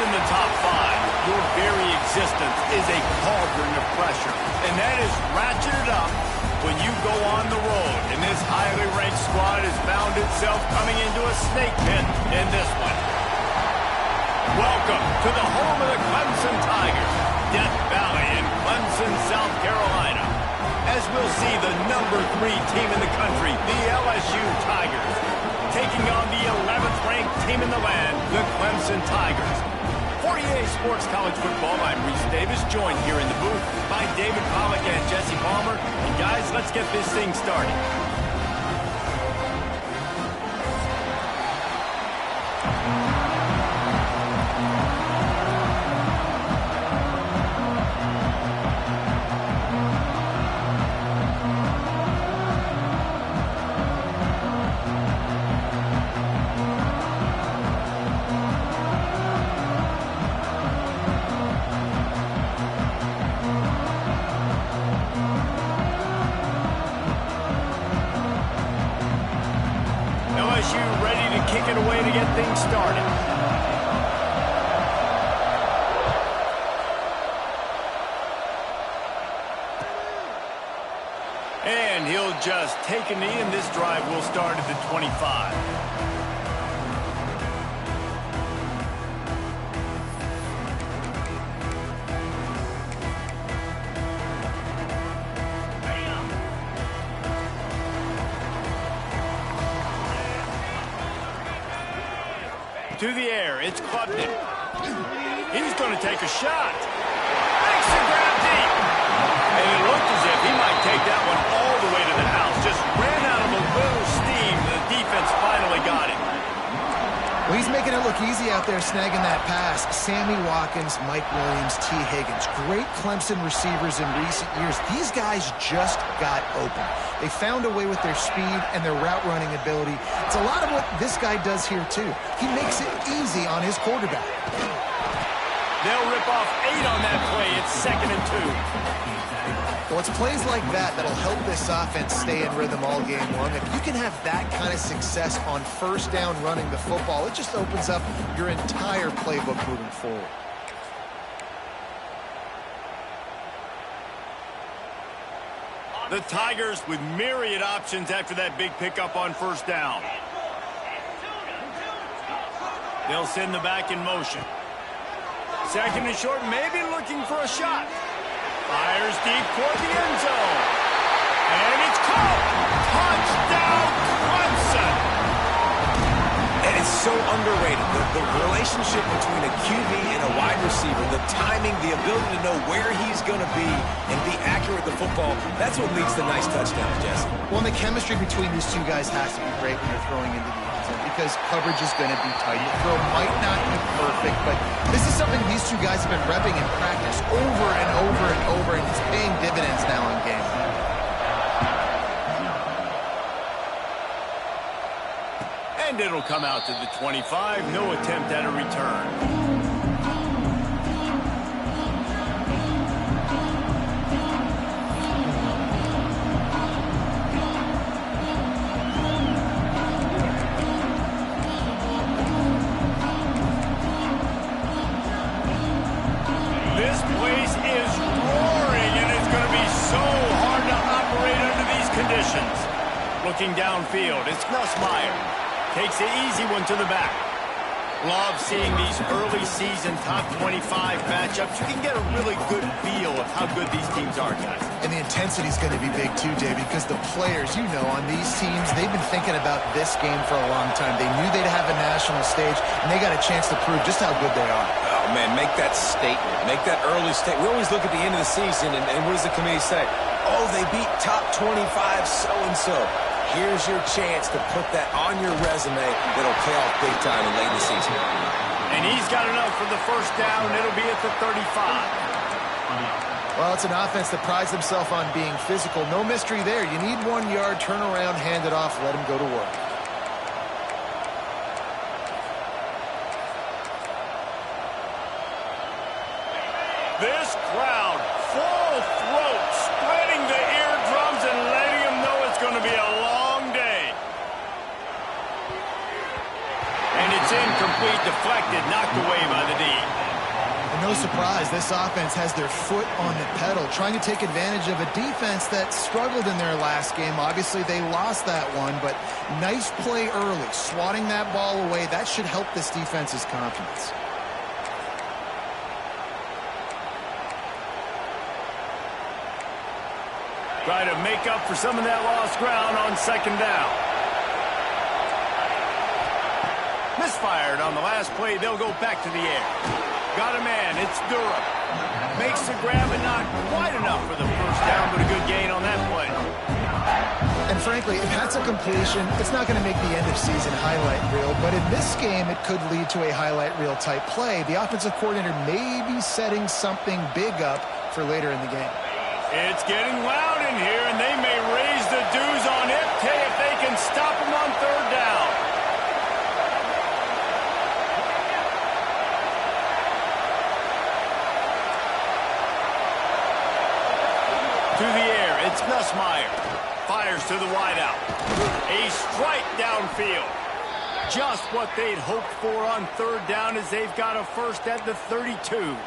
in the top 5, your very existence is a cauldron of pressure. And that is ratcheted up when you go on the road. And this highly ranked squad has found itself coming into a snake pit in this one. Welcome to the home of the Clemson Tigers, Death Valley in Clemson, South Carolina. As we'll see the number 3 team in the country, the LSU Tigers, taking on the 11th ranked team in the land, the Clemson Tigers. For EA Sports College Football, I'm Reese Davis, joined here in the booth by David Pollack and Jesse Palmer. And guys, let's get this thing started. LSU ready to kick it away to get things started. And he'll just take a knee, and this drive will start at the 25. To the air, it's Clemson. He's going to take a shot. Makes the grab deep. And it looked as if he might take that one all the way to the house. Just ran out of a little steam. The defense finally got him. Well, he's making it look easy out there snagging that pass. Sammy Watkins, Mike Williams, T. Higgins. Great Clemson receivers in recent years. These guys just got open. They found a way with their speed and their route running ability. It's a lot of what this guy does here, too. He makes it easy on his quarterback. They'll rip off 8 on that play. It's 2nd and 2. Well, it's plays like that that'll help this offense stay in rhythm all game long. If you can have that kind of success on first down running the football, it just opens up your entire playbook moving forward. The Tigers with myriad options after that big pickup on first down. They'll send the back in motion. 2nd and short, maybe looking for a shot. Fires deep toward the end zone. And it's caught. Touchdown, Clemson. And it's so underrated. The relationship between a QB and a wide receiver, the timing, the ability to know where he's going to be and be accurate with the football, that's what leads to nice touchdowns, Jesse. Well, and the chemistry between these two guys has to be great when you're throwing into the end zone because coverage is going to be tight. The throw might not be perfect, but this is something these two guys have been repping in practice over and over and over, and it's paying dividends now in game. And it'll come out to the 25. No attempt at a return. This place is roaring, and it's going to be so hard to operate under these conditions. Looking downfield, it's Nussmeier. Takes the easy one to the back. Love seeing these early season top 25 matchups. You can get a really good feel of how good these teams are, guys. And the intensity is going to be big too, Davey, because the players, you know, on these teams, they've been thinking about this game for a long time. They knew they'd have a national stage, and they got a chance to prove just how good they are. Oh, man, make that statement. Make that early statement. We always look at the end of the season, and what does the committee say? Oh, they beat top 25 so-and-so. Here's your chance to put that on your resume that'll pay off big time in late in the season. And he's got enough for the first down. It'll be at the 35. Well, it's an offense that prides themselves on being physical. No mystery there. You need 1 yard, turn around, hand it off, let him go to work. This crowd, full throat, spreading the eardrums and letting them know it's going to be a long day. And it's incomplete, deflected, knocked away by the D. surprised. This offense has their foot on the pedal, trying to take advantage of a defense that struggled in their last game. Obviously, they lost that one, but nice play early, swatting that ball away. That should help this defense's confidence. Try to make up for some of that lost ground on second down. Misfired on the last play. They'll go back to the air. Got a man. It's Durham. Makes the grab, and not quite enough for the first down, but a good gain on that play. And frankly, if that's a completion, it's not going to make the end-of-season highlight reel. But in this game, it could lead to a highlight reel type play. The offensive coordinator may be setting something big up for later in the game. It's getting loud in here, and they may raise the dues on Ipke if they can stop him on third down. To the air, it's Nussmeier. Fires to the wideout. A strike downfield. Just what they'd hoped for on third down as they've got a first at the 32.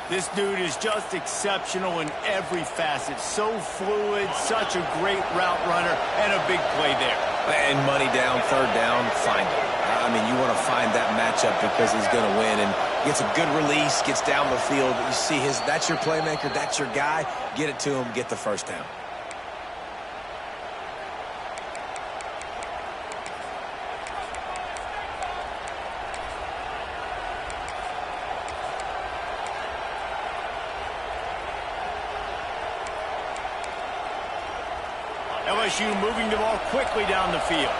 This dude is just exceptional in every facet. So fluid, such a great route runner, and a big play there. And money down, third down, find him. I mean, you want to find that matchup because he's going to win. And gets a good release, gets down the field. You see that's your playmaker, that's your guy. Get it to him, get the first down. LSU moving the ball quickly down the field.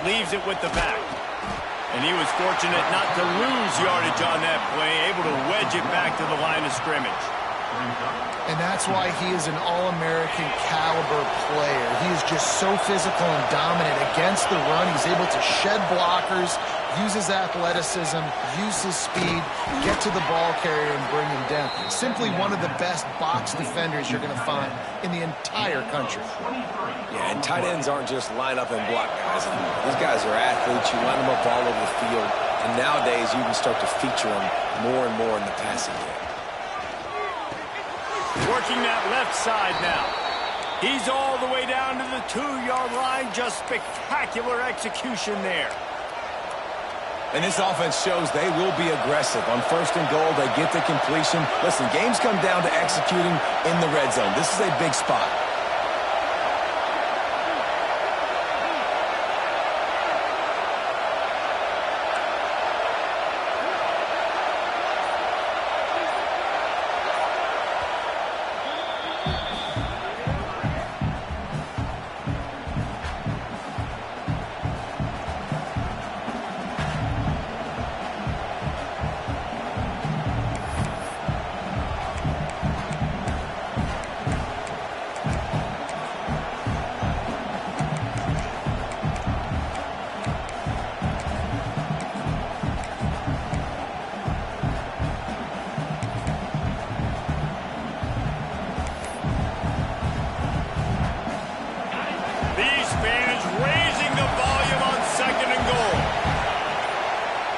Leaves it with the back. And he was fortunate not to lose yardage on that play, able to wedge it back to the line of scrimmage. And that's why he is an All-American caliber player. He is just so physical and dominant against the run. He's able to shed blockers, use his athleticism, use his speed, get to the ball carrier and bring him down. Simply one of the best box defenders you're going to find in the entire country. Yeah, and tight ends aren't just line up and block guys. These guys are athletes. You line them up all over the field. And nowadays, you can start to feature them more and more in the passing game. Working that left side now. He's all the way down to the 2-yard line. Just spectacular execution there. And this offense shows they will be aggressive. On first and goal, they get the completion. Listen, games come down to executing in the red zone. This is a big spot.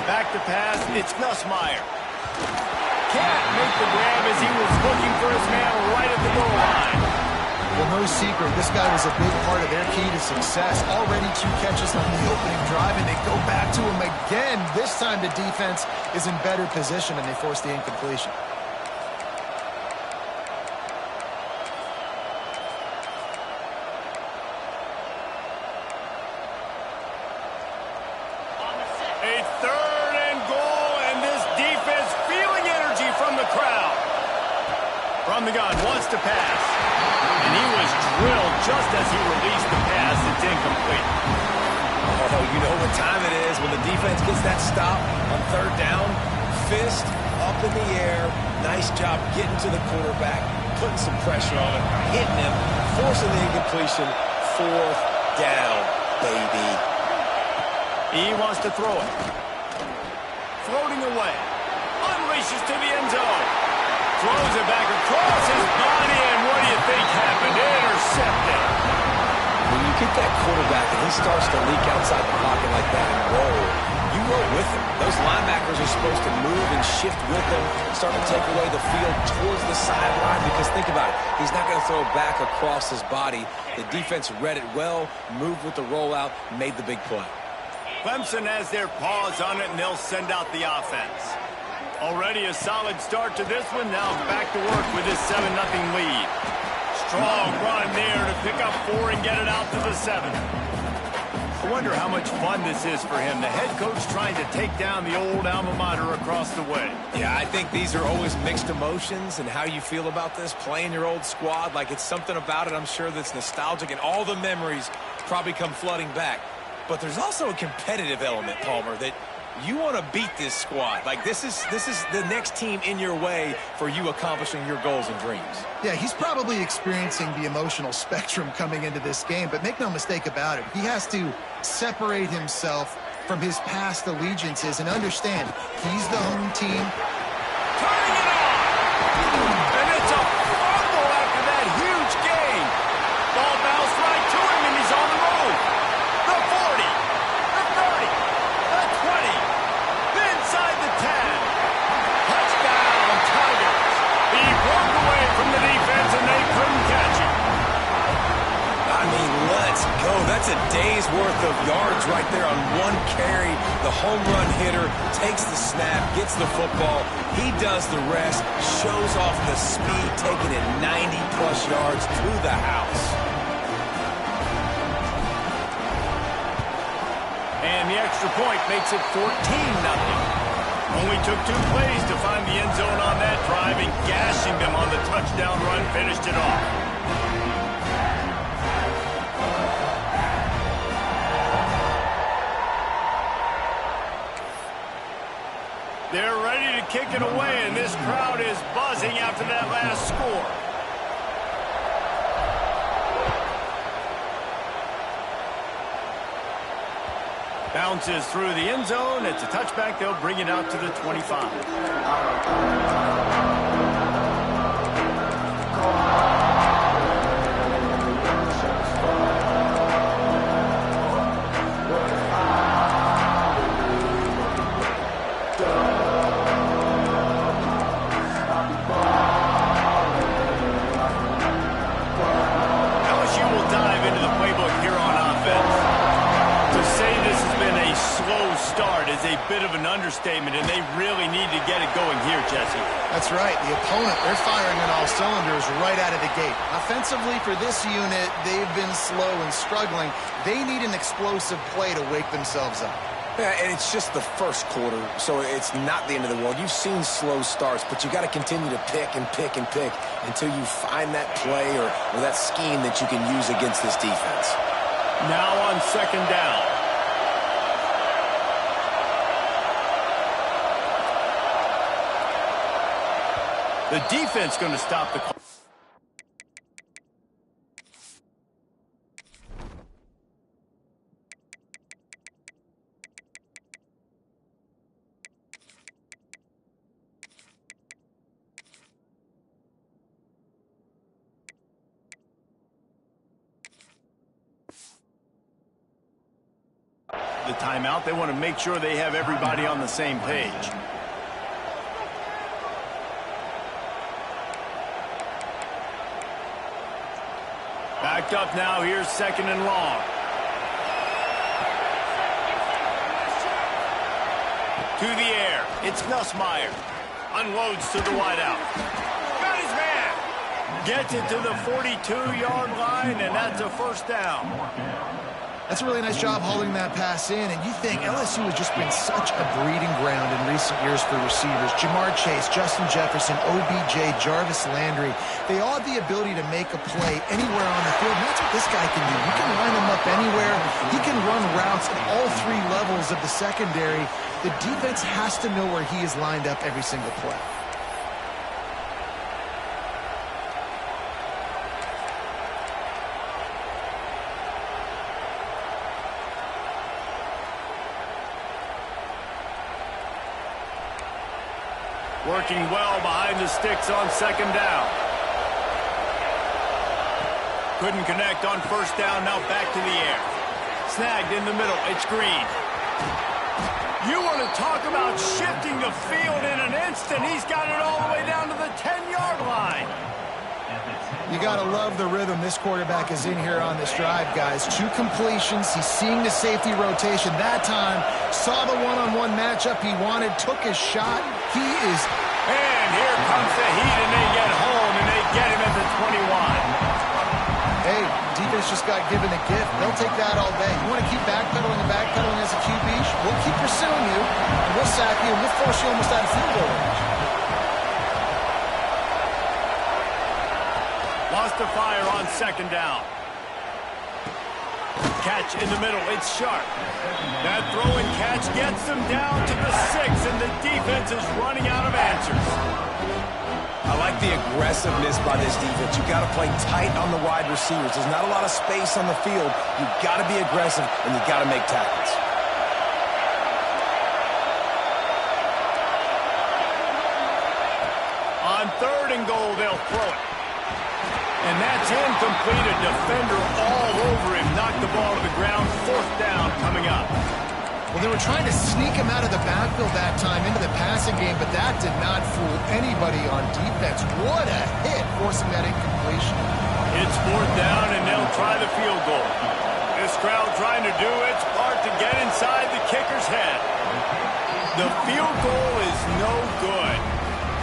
Back to pass, it's Nussmeier. Can't make the grab as he was looking for his man right at the goal line. Well, no secret, this guy was a big part of their key to success. Already 2 catches on the opening drive, and they go back to him again. This time the defense is in better position, and they force the incompletion. From the gun, wants to pass. And he was drilled just as he released the pass. It's incomplete. Oh, you know what time it is when the defense gets that stop on third down. Fist up in the air. Nice job getting to the quarterback, putting some pressure on him, hitting him, forcing the incompletion. Fourth down, baby. He wants to throw it. Floating away. Unleashes to the end zone. Throws it back across his body, and what do you think happened? Intercepted. When you get that quarterback and he starts to leak outside the pocket like that and roll, you flow with them. Those linebackers are supposed to move and shift with them, start to take away the field towards the sideline, because think about it. He's not going to throw back across his body. The defense read it well, moved with the rollout, made the big play. Clemson has their paws on it, and they'll send out the offense. Already a solid start to this one. Now back to work with this 7-0 lead. Strong run there to pick up 4 and get it out to the 7. I wonder how much fun this is for him. The head coach trying to take down the old alma mater across the way. Yeah, I think these are always mixed emotions, and how you feel about this, playing your old squad. Like, it's something about it, I'm sure, that's nostalgic, and all the memories probably come flooding back. But there's also a competitive element, Palmer, that you want to beat this squad. Like, this is the next team in your way for you accomplishing your goals and dreams. Yeah, he's probably experiencing the emotional spectrum coming into this game, but make no mistake about it. He has to separate himself from his past allegiances and understand he's the home team. Turning it on! And it's a fumble after that huge gain. Ball bounced right to him, and he's on the road. The 40, the 30, the 20, inside the 10. Touchdown, Tigers. He broke away from the defense, and they couldn't catch him. I mean, let's go. That's a day's worth of yards right there on one carry. The home run hitter takes the snap, gets the football. He does the rest, shows off the speed, taking it 90-plus yards to the house. And the extra point makes it 14-0. Only took 2 plays to find the end zone on that drive, and gashing them on the touchdown run finished it off. They're ready to kick it away, and this crowd is buzzing after that last score. Bounces through the end zone. It's a touchback. They'll bring it out to the 25. Is a bit of an understatement, and they really need to get it going here, Jesse. That's right. The opponent, they're firing on all cylinders right out of the gate. Offensively, for this unit, they've been slow and struggling. They need an explosive play to wake themselves up. Yeah, and it's just the first quarter, so it's not the end of the world. You've seen slow starts, but you got to continue to pick and pick and pick until you find that play or that scheme that you can use against this defense. Now on second down. The defense going to stop the clock. The timeout, they want to make sure they have everybody on the same page. Backed up now, here's second and long. To the air, it's Nussmeier. Unloads to the wideout. Got his man. Gets it to the 42-yard line, and that's a first down. That's a really nice job holding that pass in, and you think LSU has just been such a breeding ground in recent years for receivers. Jamar Chase, Justin Jefferson, OBJ, Jarvis Landry, they all have the ability to make a play anywhere on the field, and that's what this guy can do. You can line him up anywhere. He can run routes at all 3 levels of the secondary. The defense has to know where he is lined up every single play. Working well behind the sticks on second down. Couldn't connect on first down, now back to the air. Snagged in the middle, it's Green. You want to talk about shifting the field in an instant. He's got it all the way down to the 10-yard line. You got to love the rhythm this quarterback is in here on this drive, guys. 2 completions. He's seeing the safety rotation. That time, saw the one-on-one matchup he wanted, took his shot. He is... And here comes the heat, and they get home, and they get him at the 21. Hey, defense just got given a gift. They'll take that all day. You want to keep backpedaling and backpedaling as a QB? We'll keep pursuing you, and we'll sack you, and we'll force you almost out of field goal range. Lost the fire on 2nd down. Catch in the middle. It's sharp. That throw and catch gets them down to the 6, and the defense is running out of answers. I like the aggressiveness by this defense. You've got to play tight on the wide receivers. There's not a lot of space on the field. You've got to be aggressive, and you've got to make tackles. On 3rd and goal, they'll throw it. And that's incomplete. A defender all over him. Knocked the ball to the ground. 4th down coming up. Well, they were trying to sneak him out of the backfield that time into the passing game, but that did not fool anybody on defense. What a hit, forcing that incompletion. It's 4th down, and they'll try the field goal. This crowd trying to do its part to get inside the kicker's head. The field goal is no good.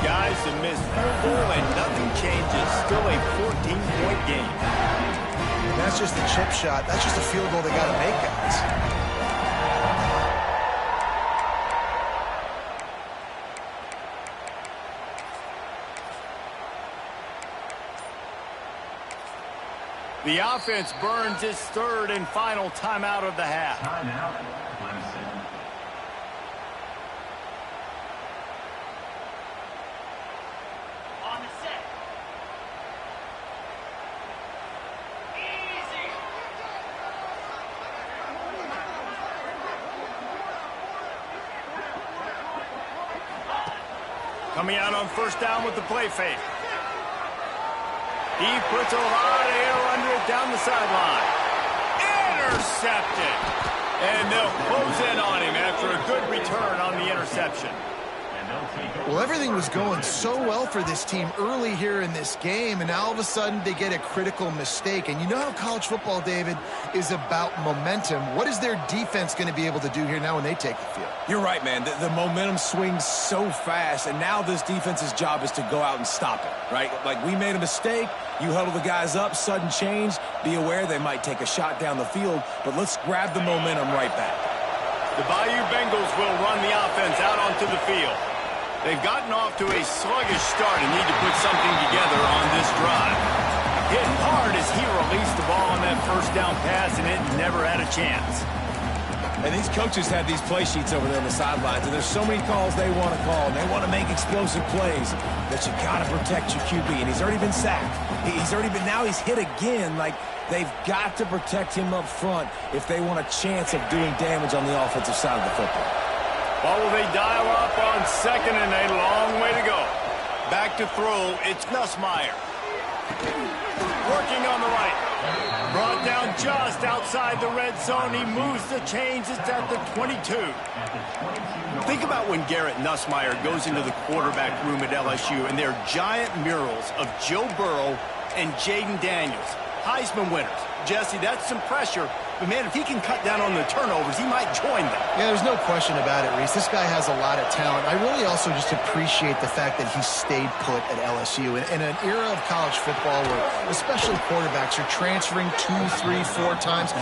Guys, a missed field goal, and nothing changes. Still a 14-point game. And that's just a chip shot. That's just a field goal they got to make, guys. The offense burns its 3rd and final timeout of the half. Timeout, Clemson. On the set. Easy. Coming out on 1st down with the play fake. He puts a lot of air under it down the sideline. Intercepted. And they'll close in on him after a good return on the interception. Well, everything was going so well for this team early here in this game, and now all of a sudden they get a critical mistake. And you know how college football, David, is about momentum. What is their defense going to be able to do here now when they take the field? You're right, man. The momentum swings so fast, and now this defense's job is to go out and stop it, right? Like, we made a mistake. You huddle the guys up, sudden change. Be aware they might take a shot down the field, but let's grab the momentum right back. The Bayou Bengals will run the offense out onto the field. They've gotten off to a sluggish start and need to put something together on this drive. Hit hard as he released the ball on that 1st down pass, and it never had a chance. And these coaches have these play sheets over there on the sidelines, and there's so many calls they want to call, and they want to make explosive plays that you got to protect your QB. And he's already been sacked. Now he's hit again. Like, they've got to protect him up front if they want a chance of doing damage on the offensive side of the football. Ball will they dial up on 2nd and a long way to go. Back to throw, it's Nussmeier. Working on the right. Brought down just outside the red zone. He moves the chains. It's at the 22. Think about when Garrett Nussmeier goes into the quarterback room at LSU, and there are giant murals of Joe Burrow and Jaden Daniels, Heisman winners. Jesse, that's some pressure. But, man, if he can cut down on the turnovers, he might join them. Yeah, there's no question about it, Reese. This guy has a lot of talent. I really also just appreciate the fact that he stayed put at LSU. In an era of college football where especially quarterbacks are transferring 2, 3, 4 times,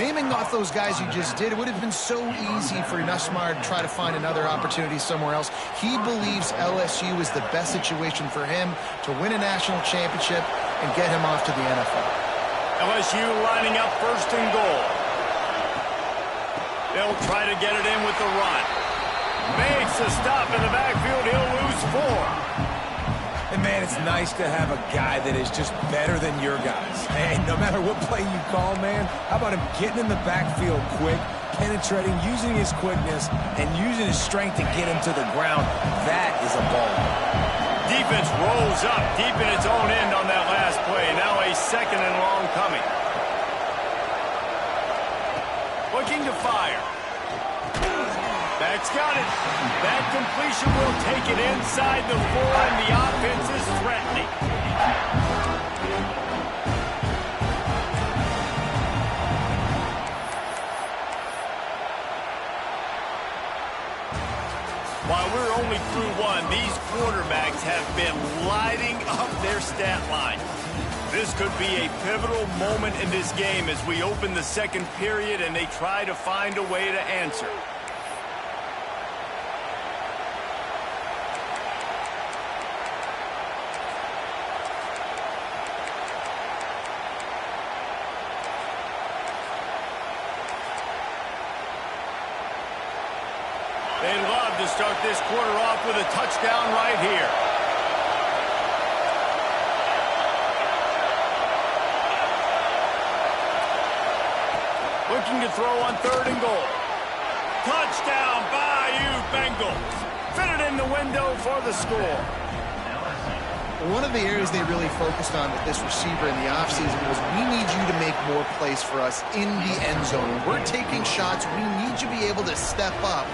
naming off those guys you just did, it would have been so easy for Nussmeier to try to find another opportunity somewhere else. He believes LSU is the best situation for him to win a national championship and get him off to the NFL. LSU lining up 1st and goal. They'll try to get it in with the run. Makes a stop in the backfield. He'll lose 4. And, man, it's nice to have a guy that is just better than your guys. And no matter what play you call, man, how about him getting in the backfield quick, penetrating, using his quickness, and using his strength to get him to the ground? That is a ball. Defense rolls up deep in its own end on that last play. Now a 2nd and long coming. Looking to fire. That's got it. That completion will take it inside the 4, and the offense is threatening. While we're only through 1, these quarterbacks have been lighting up their stat line. This could be a pivotal moment in this game as we open the second period and they try to find a way to answer. They'd love to start this quarter off with a touchdown right here. Looking to throw on 3rd and goal. Touchdown, Bayou Bengals. Fit it in the window for the score. One of the areas they really focused on with this receiver in the offseason was we need you to make more plays for us in the end zone. We're taking shots. We need you to be able to step up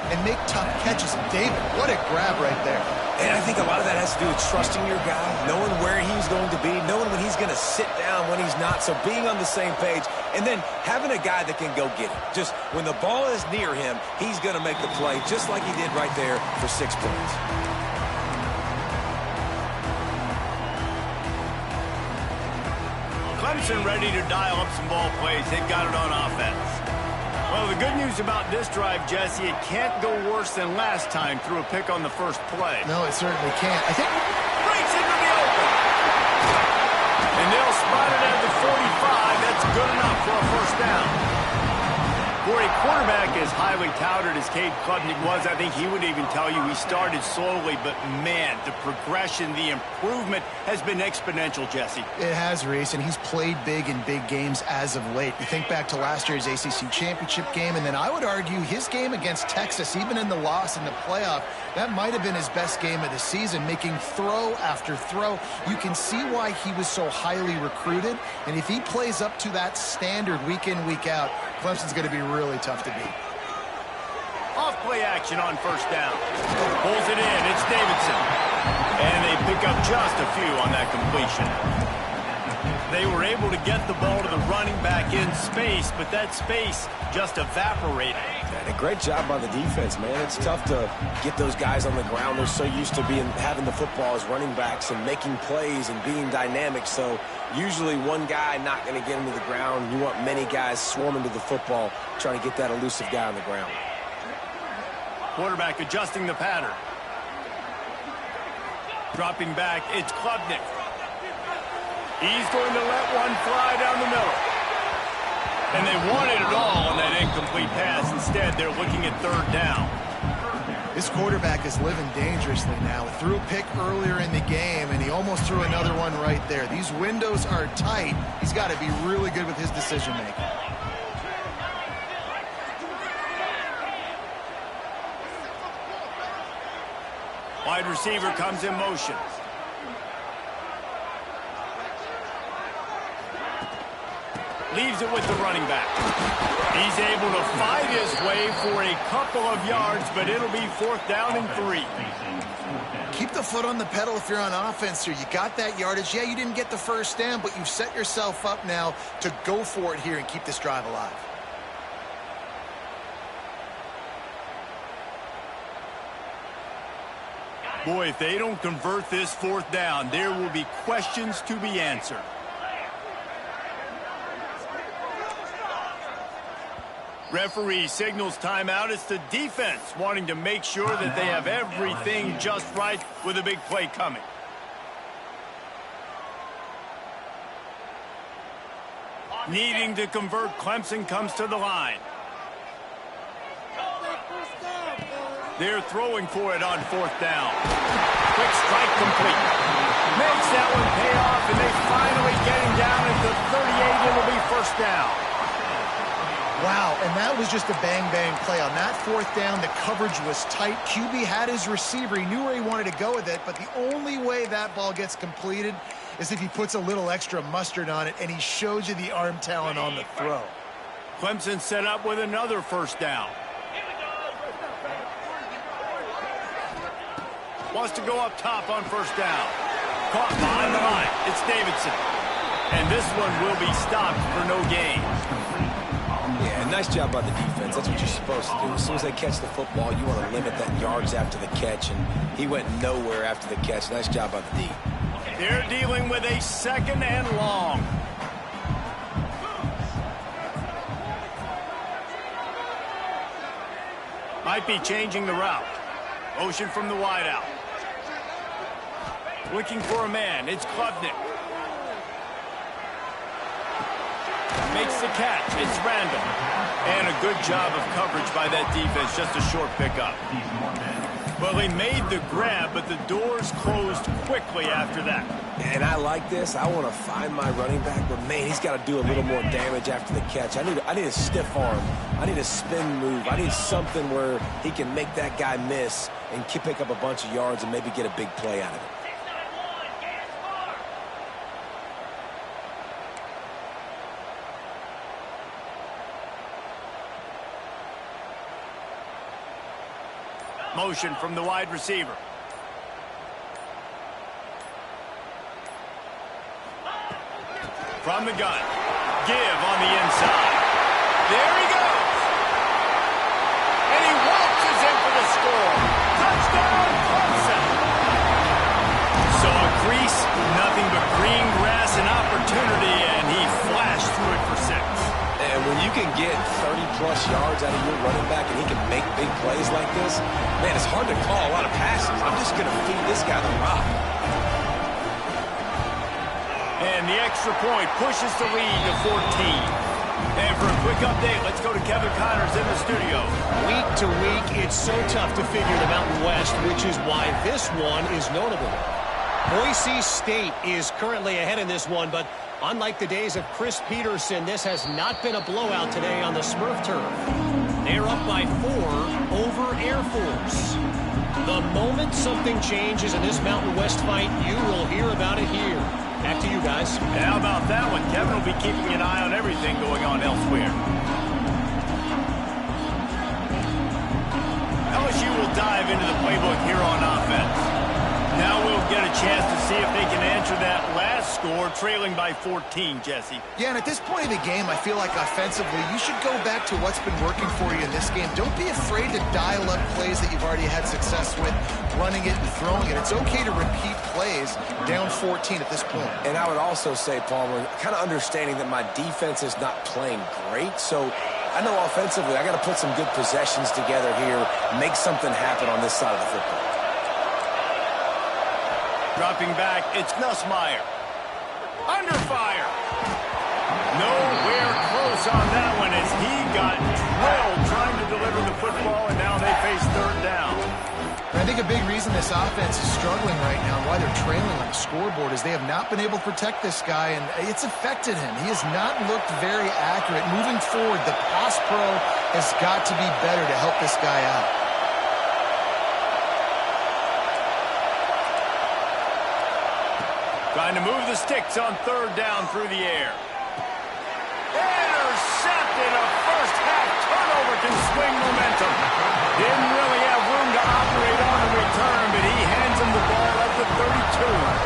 and make tough catches. And David, what a grab right there. And I think a lot of that has to do with trusting your guy, knowing where he's going to be, knowing when he's going to sit down, when he's not, so being on the same page, and then having a guy that can go get it. Just when the ball is near him, he's going to make the play, just like he did right there for 6 points. Clemson ready to dial up some ball plays. They've got it on offense. Well, the good news about this drive, Jesse, it can't go worse than last time through a pick on the first play. No, it certainly can't. I think breaks into the open. And they'll spot it at the 45. That's good enough for a first down. For a quarterback as highly touted as Cade Klubnik was, I think he would even tell you he started slowly, but man, the progression, the improvement has been exponential, Jesse. it has, Reese, and he's played big in big games as of late. You think back to last year's ACC championship game, and then I would argue his game against Texas, even in the loss in the playoff, that might have been his best game of the season, making throw after throw. You can see why he was so highly recruited, and if he plays up to that standard week in, week out, Clemson's going to be really tough to beat. Off play action on first down. Pulls it in. It's Davidson. And they pick up just a few on that completion. They were able to get the ball to the running back in space, but that space just evaporated. And a great job by the defense, man. It's tough to get those guys on the ground. They're so used to having the football as running backs and making plays and being dynamic. So usually one guy not going to get him to the ground. You want many guys swarming to the football, trying to get that elusive guy on the ground. Quarterback adjusting the pattern. Dropping back, it's Klubnik. He's going to let one fly down the middle. And they wanted it all on that incomplete pass. Instead, they're looking at 3rd down. This quarterback is living dangerously now. He threw a pick earlier in the game, and he almost threw another one right there. These windows are tight. He's got to be really good with his decision-making. Wide receiver comes in motion. Leaves it with the running back. He's able to fight his way for a couple of yards, but it'll be 4th down and 3. Keep the foot on the pedal if you're on offense here. You got that yardage. Yeah, you didn't get the first down, but you've set yourself up now to go for it here and keep this drive alive. Boy, if they don't convert this 4th down, there will be questions to be answered. Referee signals timeout. It's the defense wanting to make sure that they have everything just right with a big play coming. Needing to convert, Clemson comes to the line. They're throwing for it on 4th down. Quick strike complete. Makes that one pay off, and they finally getting down at the 38. It'll be 1st down. Wow, and that was just a bang-bang play. On that 4th down, the coverage was tight. QB had his receiver. He knew where he wanted to go with it, but the only way that ball gets completed is if he puts a little extra mustard on it, and he shows you the arm talent on the throw. Clemson set up with another 1st down. Wants to go up top on first down. Caught behind the line. It's Davidson. And this one will be stopped for no gain. Yeah, nice job by the defense. That's what you're supposed to do. As soon as they catch the football, you want to limit that yards after the catch, and he went nowhere after the catch. Nice job by the D. They're dealing with a 2nd and long. Might be changing the route. Motion from the wide out. Looking for a man. It's Klubnik. Makes the catch. It's Randall. And a good job of coverage by that defense. Just a short pickup. Well, he made the grab, but the doors closed quickly after that. And I like this. I want to find my running back, but, man, he's got to do a little more damage after the catch. I need a stiff arm. I need a spin move. I need something where he can make that guy miss and pick up a bunch of yards and maybe get a big play out of it. Motion from the wide receiver. From the gun. Give on the inside. There he goes. And he waltzes in for the score. Touchdown, Clemson. So a crease, nothing but green grass and opportunity, and he flashed through it for 6. And when you can get 30-plus yards out of your running back and he can make big plays like this, man, it's hard to call a lot of passes. I'm just going to feed this guy the rock. And the extra point pushes the lead to 14. And for a quick update, let's go to Kevin Connors in the studio. Week to week, it's so tough to figure the Mountain West, which is why this one is notable. Boise State is currently ahead in this one, but unlike the days of Chris Peterson, this has not been a blowout today on the Smurf turf. They're up by 4 over Air Force. The moment something changes in this Mountain West fight, you will hear about it here. Back to you guys. How about that one? Kevin will be keeping an eye on everything going on elsewhere. LSU will dive into the playbook here on offense. Now we'll get a chance to see if they can answer that last score, trailing by 14, Jesse. Yeah, and at this point of the game, I feel like offensively, you should go back to what's been working for you in this game. Don't be afraid to dial up plays that you've already had success with, running it and throwing it. It's okay to repeat plays down 14 at this point. And I would also say, Palmer, kind of understanding that my defense is not playing great, so I know offensively I got to put some good possessions together here, make something happen on this side of the football. Dropping back, it's Nussmeier. Under fire. Nowhere close on that one as he got drilled trying to deliver the football, and now they face 3rd down. I think a big reason this offense is struggling right now, why they're trailing on the scoreboard, is they have not been able to protect this guy, and it's affected him. He has not looked very accurate. Moving forward, the pass pro has got to be better to help this guy out. Trying to move the sticks on 3rd down through the air. Intercepted. A first-half turnover can swing momentum. Didn't really have room to operate on the return, but he hands him the ball at the 32.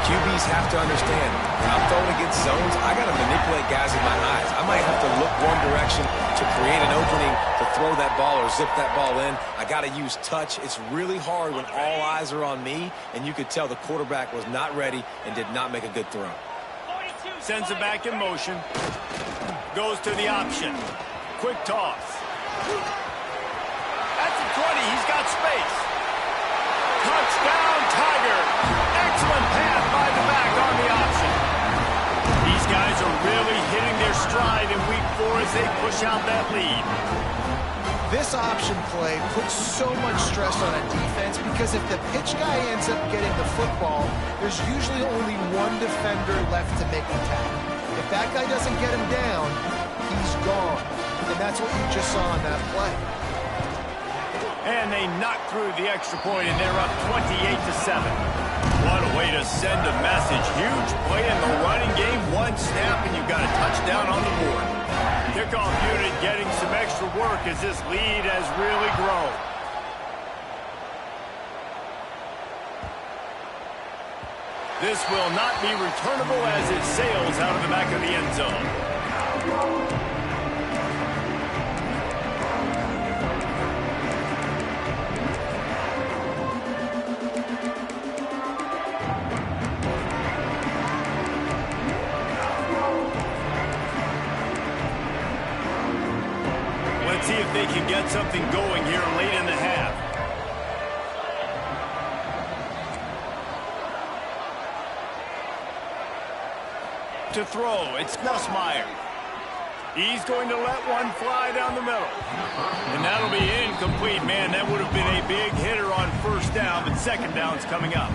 QBs have to understand, when I'm throwing against zones, I got to manipulate guys in my eyes. I might have to look one direction to create an opening to throw that ball or zip that ball in. I got to use touch. It's really hard when all eyes are on me, and you could tell the quarterback was not ready and did not make a good throw. Sends it back in motion. Goes to the option. Quick toss. At the 20, he's got space. Touchdown, Tigers. Excellent pass by the back on the option. These guys are really hitting their stride in week 4 as they push out that lead. This option play puts so much stress on a defense because if the pitch guy ends up getting the football, there's usually only one defender left to make the tackle. If that guy doesn't get him down, he's gone. And that's what you just saw on that play. And they knock through the extra point, and they're up 28-7. What a way to send a message. Huge play in the running game. One snap, and you've got a touchdown on the board. Kickoff unit getting some extra work as this lead has really grown. This will not be returnable as it sails out of the back of the end zone. Let's see if they can get something going here late in the half. To throw, it's Nussmeier. He's going to let one fly down the middle. And that'll be incomplete. Man, that would have been a big hitter on first down, but second down's coming up.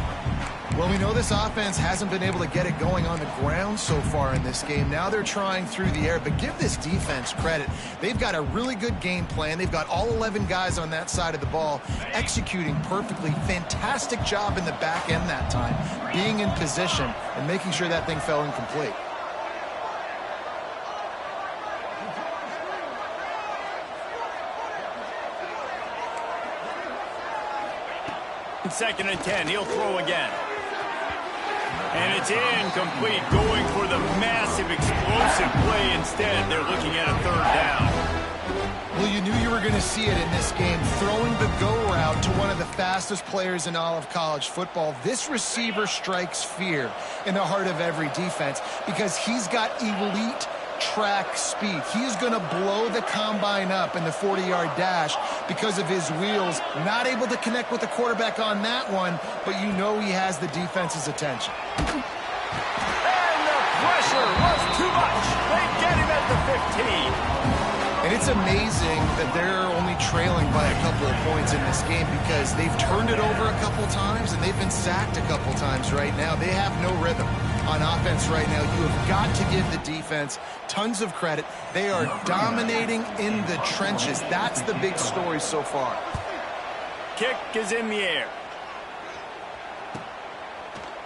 Well, we know this offense hasn't been able to get it going on the ground so far in this game. Now they're trying through the air, but give this defense credit. They've got a really good game plan. They've got all 11 guys on that side of the ball executing perfectly. Fantastic job in the back end that time, being in position and making sure that thing fell incomplete. Second and 10, he'll throw again. And it's incomplete, going for the massive explosive play instead. They're looking at a third down. Well, you knew you were going to see it in this game, throwing the go route to one of the fastest players in all of college football. This receiver strikes fear in the heart of every defense because he's got elite track speed. He is going to blow the combine up in the 40-yard dash because of his wheels. Not able to connect with the quarterback on that one, but you know he has the defense's attention. And the pressure was too much. They get him at the 15. And it's amazing that they're only trailing by a couple of points in this game because they've turned it over a couple times and they've been sacked a couple times right now. They have no rhythm on offense right now. You have got to give the defense tons of credit. They are dominating in the trenches. That's the big story so far. Kick is in the air.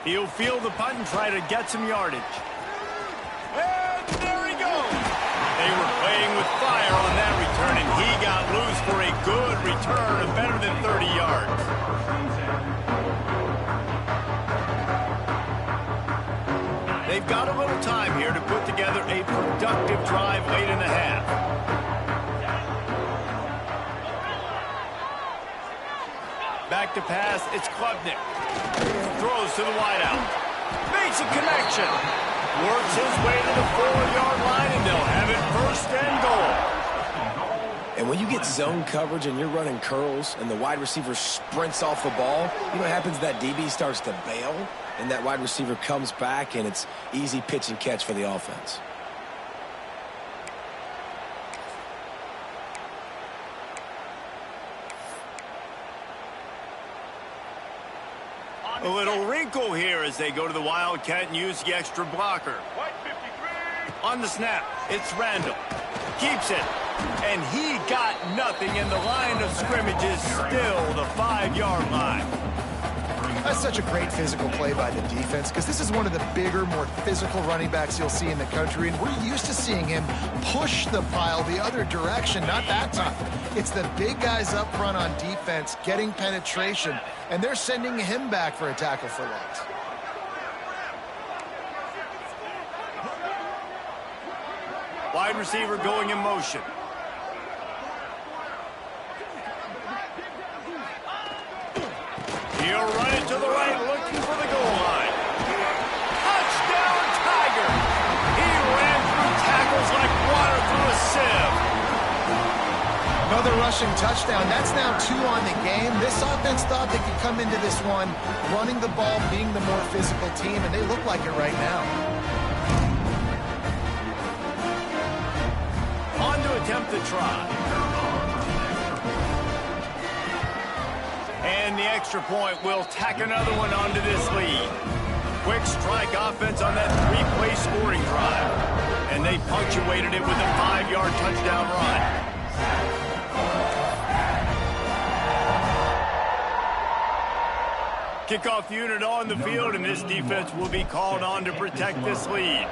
He'll field the punt and try to get some yardage. And there he goes. They were playing with fire on that return, and he got loose for a good return of better than 30 yards. They've got a little time here to put together a productive drive late in the half. Back to pass, it's Klubnik. Throws to the wideout. Makes a connection. Works his way to the 4-yard line, and they'll have it first and goal. And when you get zone coverage and you're running curls and the wide receiver sprints off the ball, you know what happens? That DB starts to bail, and that wide receiver comes back, and it's easy pitch and catch for the offense. A little wrinkle here as they go to the Wildcat and use the extra blocker. On the snap, it's Randall. Keeps it. And he got nothing, and the line of scrimmage is still the 5-yard line. That's such a great physical play by the defense because this is one of the bigger, more physical running backs you'll see in the country, and we're used to seeing him push the pile the other direction. Not that time. It's the big guys up front on defense getting penetration, and they're sending him back for a tackle for loss. Wide receiver going in motion. He'll run it to the right, looking for the goal line. Touchdown, Tiger! He ran through tackles like water through a sieve. Another rushing touchdown. That's now 2 on the game. This offense thought they could come into this one running the ball, being the more physical team, and they look like it right now. On to attempt the try. And the extra point will tack another one onto this lead. Quick strike offense on that 3-play scoring drive. And they punctuated it with a 5-yard touchdown run. Kickoff unit on the field, and this defense will be called on to protect this lead.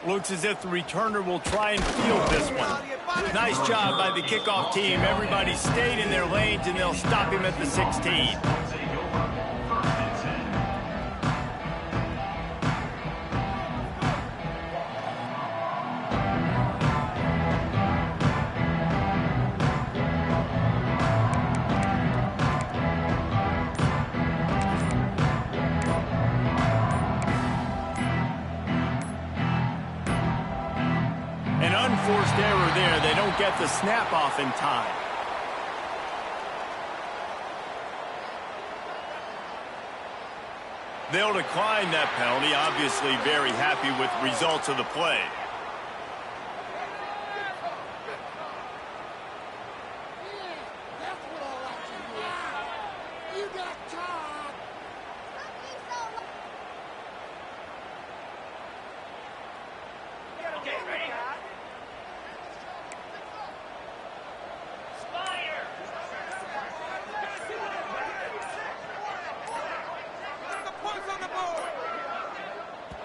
Looks as if the returner will try and field this one. Nice job by the kickoff team. Everybody stayed in their lanes, and they'll stop him at the 16. An unforced error there. They don't get the snap off in time. They'll decline that penalty, obviously very happy with results of the play.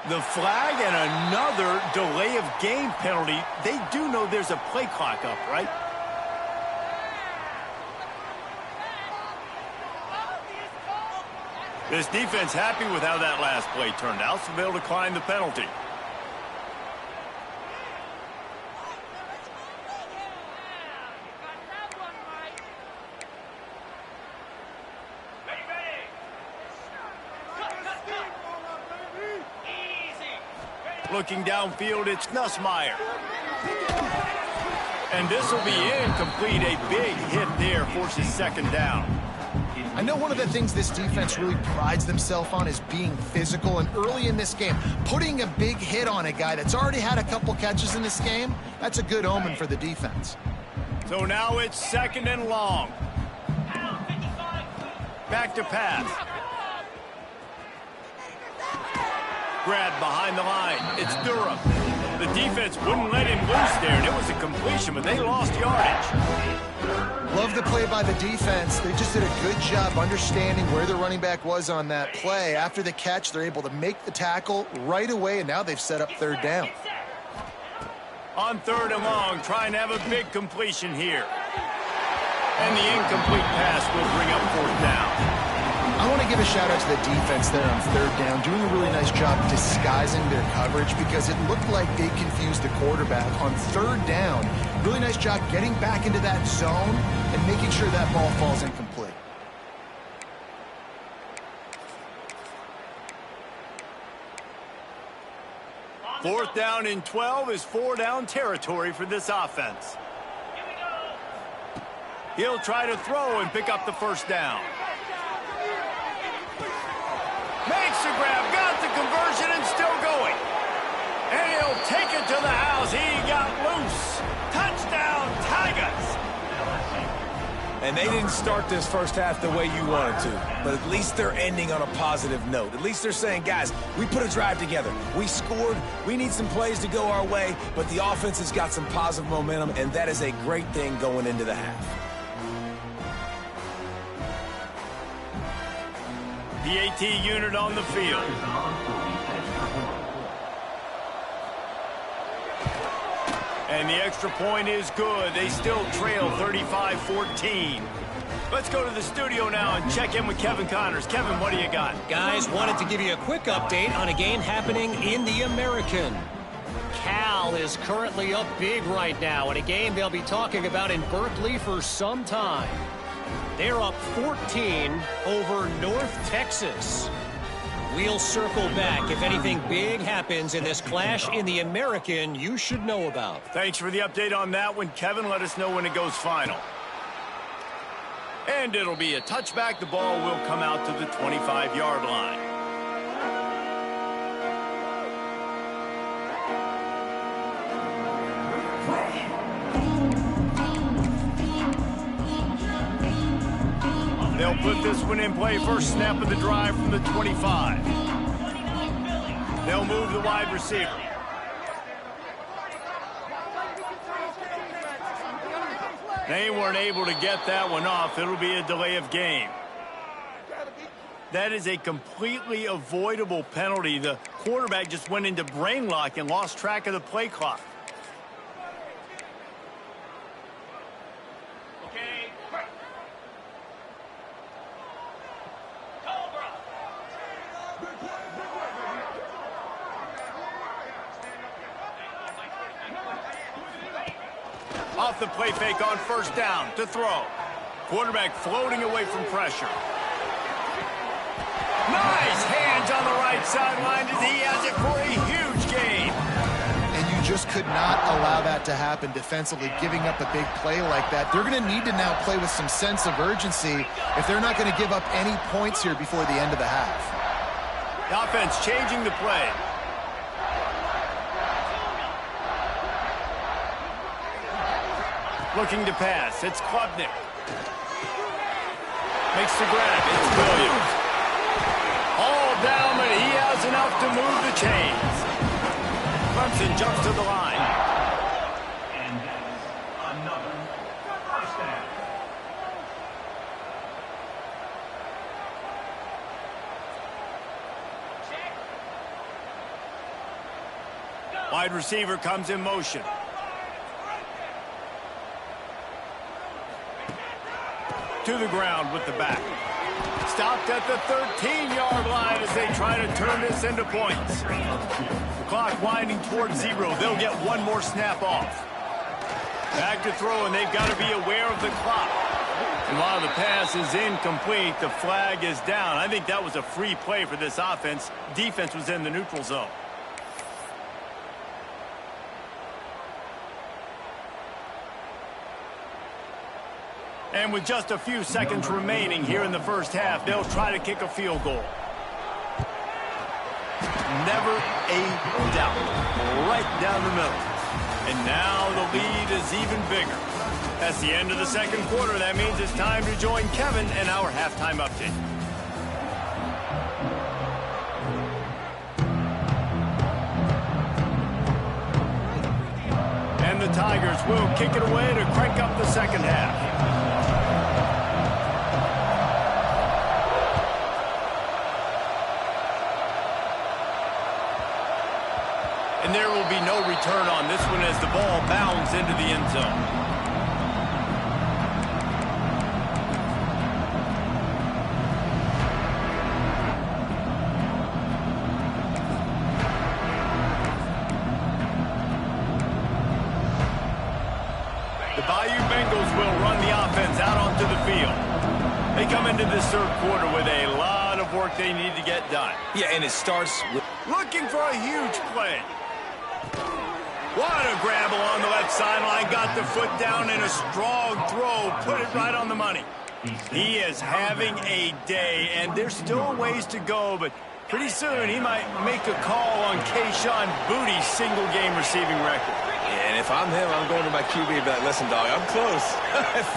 The flag and another delay of game penalty. They do know there's a play clock up, right? This defense happy with how that last play turned out, so they'll decline the penalty. Looking downfield, it's Nussmeier. And this will be incomplete. A big hit there forces second down. I know one of the things this defense really prides themselves on is being physical, and early in this game, putting a big hit on a guy that's already had a couple catches in this game, that's a good omen for the defense. So now it's second and long. Back to pass. Grab behind the line. It's Durham. The defense wouldn't let him loose there, and it was a completion, but they lost yardage. Love the play by the defense. They just did a good job understanding where the running back was on that play. After the catch, they're able to make the tackle right away, and now they've set up third down. On third and long, trying to have a big completion here. And the incomplete pass will bring up fourth down. I want to give a shout-out to the defense there on third down, doing a really nice job disguising their coverage because it looked like they confused the quarterback on third down. Really nice job getting back into that zone and making sure that ball falls incomplete. Fourth down and 12 is four-down territory for this offense. He'll try to throw and pick up the first down. Makes the grab, got the conversion, and still going. And he'll take it to the house. He got loose. Touchdown, Tigers. And they didn't start this first half the way you wanted to, but at least they're ending on a positive note. At least they're saying, guys, we put a drive together. We scored. We need some plays to go our way, but the offense has got some positive momentum, and that is a great thing going into the half. The AT unit on the field. And the extra point is good. They still trail 35-14. Let's go to the studio now and check in with Kevin Connors. Kevin, what do you got? Guys, wanted to give you a quick update on a game happening in the American. Cal is currently up big right now in a game they'll be talking about in Berkeley for some time. They're up 14 over North Texas. We'll circle back if anything big happens in this clash in the American you should know about. Thanks for the update on that one, Kevin. Let us know when it goes final. And it'll be a touchback. The ball will come out to the 25-yard line. They'll put this one in play. First snap of the drive from the 25. They'll move the wide receiver. They weren't able to get that one off. It'll be a delay of game. That is a completely avoidable penalty. The quarterback just went into brain lock and lost track of the play clock. Off the play fake on first down to throw. Quarterback floating away from pressure. Nice hands on the right sideline as he has it for a huge gain. And you just could not allow that to happen defensively, giving up a big play like that. They're going to need to now play with some sense of urgency if they're not going to give up any points here before the end of the half. The offense changing the play. Looking to pass. It's Klubnik. Makes the grab. It's Williams. All down, but he has enough to move the chains. Clemson jumps to the line. And that's another first down. Wide receiver comes in motion. To the ground with the back. Stopped at the 13-yard line as they try to turn this into points. The clock winding towards 0. They'll get one more snap off. Back to throw, and they've got to be aware of the clock. And while the pass is incomplete, the flag is down. I think that was a free play for this offense. Defense was in the neutral zone. And with just a few seconds remaining here in the first half, they'll try to kick a field goal. Never a doubt. Right down the middle. And now the lead is even bigger. That's the end of the second quarter. That means it's time to join Kevin in our halftime update. And the Tigers will kick it away to crank up the second half. And there will be no return on this one as the ball bounds into the end zone. The Bayou Bengals will run the offense out onto the field. They come into this third quarter with a lot of work they need to get done. Yeah, and it starts with... Looking for a huge play. What a grab along the left sideline. Got the foot down in a strong throw. Put it right on the money. He is having a day, and there's still ways to go, but pretty soon he might make a call on Kayshon Boutte's single-game receiving record. And if I'm him, I'm going to my QB and be like, listen, dog, I'm close.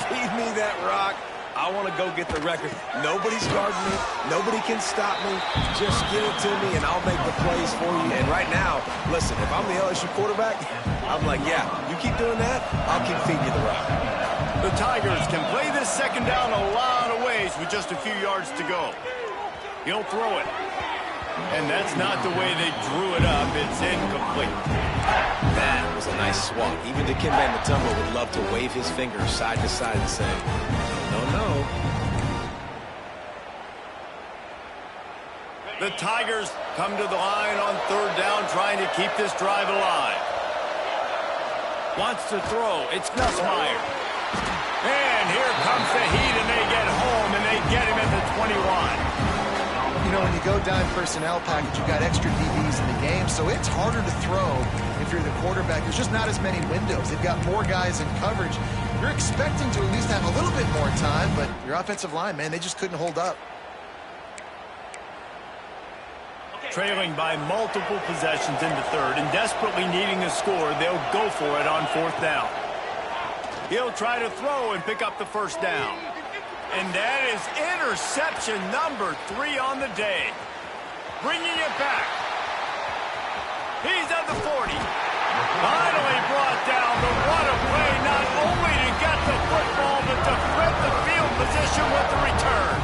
Feed me that rock. I want to go get the record. Nobody's guarding me. Nobody can stop me. Just give it to me, and I'll make the plays for you. And right now, listen, if I'm the LSU quarterback, I'm like, yeah, you keep doing that, I'll keep feeding you the rock. The Tigers can play this second down a lot of ways with just a few yards to go. He'll throw it. And that's not the way they drew it up. It's incomplete. That was a nice swat. Even Dikembe Mutombo would love to wave his fingers side to side and say, no. The Tigers come to the line on third down, trying to keep this drive alive. Wants to throw. It's Nussmeier. And here comes the heat, and they get home, and they get him at the 21. You know, when you go dime personnel package, you've got extra DBs in the game, so it's harder to throw if you're the quarterback. There's just not as many windows. They've got more guys in coverage. You're expecting to at least have a little bit more time, but your offensive line, man, they just couldn't hold up. Trailing by multiple possessions in the third and desperately needing a score, they'll go for it on fourth down. He'll try to throw and pick up the first down. And that is interception number 3 on the day. Bringing it back. He's at the 40. Finally brought down, but what a play, not only to get the football, but to flip the field position with the return.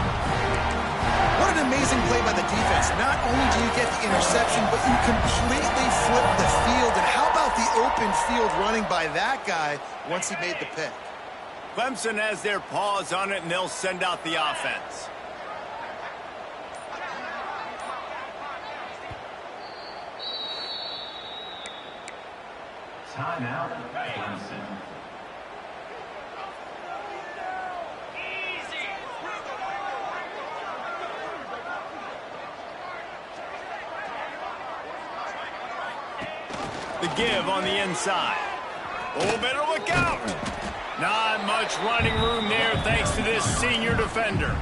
What an amazing play by the defense. Not only do you get the interception, but you completely flip the field. And how about the open field running by that guy once he made the pick? Clemson has their paws on it, and they'll send out the offense. Timeout, Clemson. The give on the inside. Oh, better look out. Not much running room there thanks to this senior defender.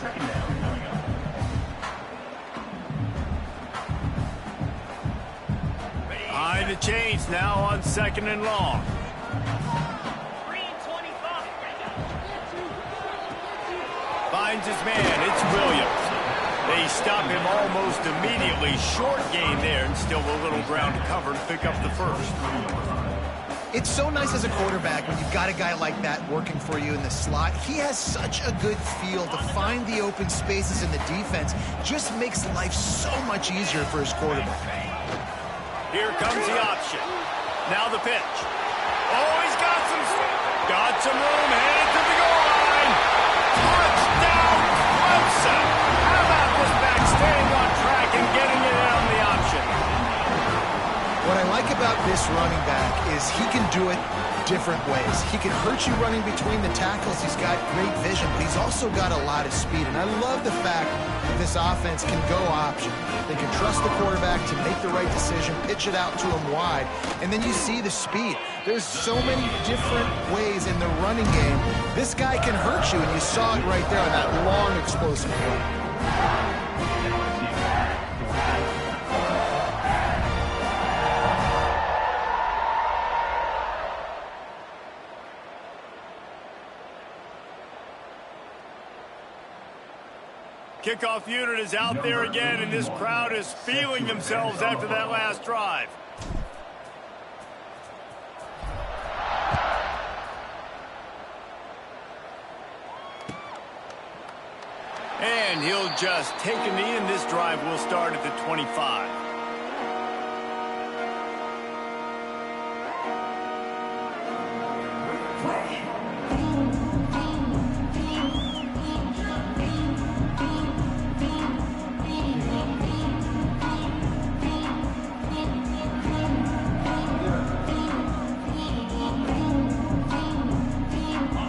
Second down coming up. Behind the chains now on 2nd and long. Finds his man. It's Williams. They stop him almost immediately. Short gain there, and still a little ground to cover to pick up the first. It's so nice as a quarterback when you've got a guy like that working for you in the slot. He has such a good feel to find the open spaces in the defense. Just makes life so much easier for his quarterback. Here comes the option. Now the pitch. Oh, he's got some room, headed to the goal line. Touchdown, Clemson. How about this back staying on track and getting it on the option? What I like about this running back is he can do it different ways. He can hurt you running between the tackles. He's got great vision, but he's also got a lot of speed. And I love the fact that this offense can go option. They can trust the quarterback to make the right decision, pitch it out to him wide, and then you see the speed. There's so many different ways in the running game. This guy can hurt you, and you saw it right there on that long, explosive play. Kickoff unit is out there again, and this crowd is feeling themselves after that last drive. And he'll just take a knee, and this drive will start at the 25.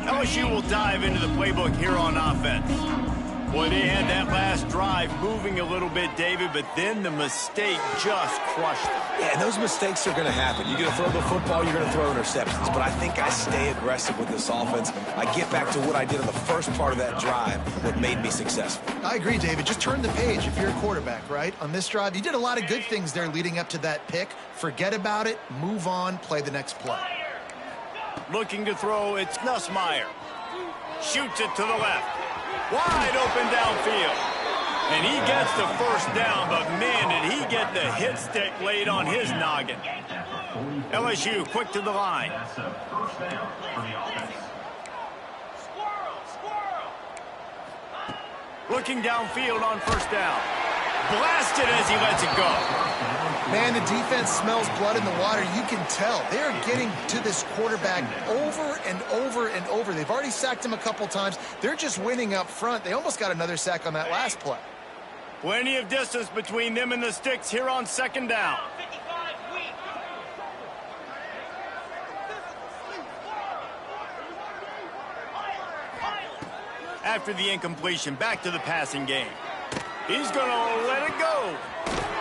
LSU will dive into the playbook here on offense. Boy, they had that last drive moving a little bit, David, but then the mistake just crushed them. Yeah, and those mistakes are going to happen. You're going to throw the football, you're going to throw interceptions. But I think I stay aggressive with this offense. I get back to what I did in the first part of that drive that made me successful. I agree, David. Just turn the page if you're a quarterback, right? On this drive, you did a lot of good things there leading up to that pick. Forget about it, move on, play the next play. Looking to throw, it's Nussmeier. Shoots it to the left. Wide open downfield. And he gets the first down, but man, did he get the hit stick laid on his noggin. LSU quick to the line. That's a first down for the offense. Looking downfield on first down. Blasted as he lets it go. Man, the defense smells blood in the water. You can tell. They're getting to this quarterback over and over and over. They've already sacked him a couple times. They're just winning up front. They almost got another sack on that last play. Plenty of distance between them and the sticks here on second down. After the incompletion, back to the passing game. He's going to let it go.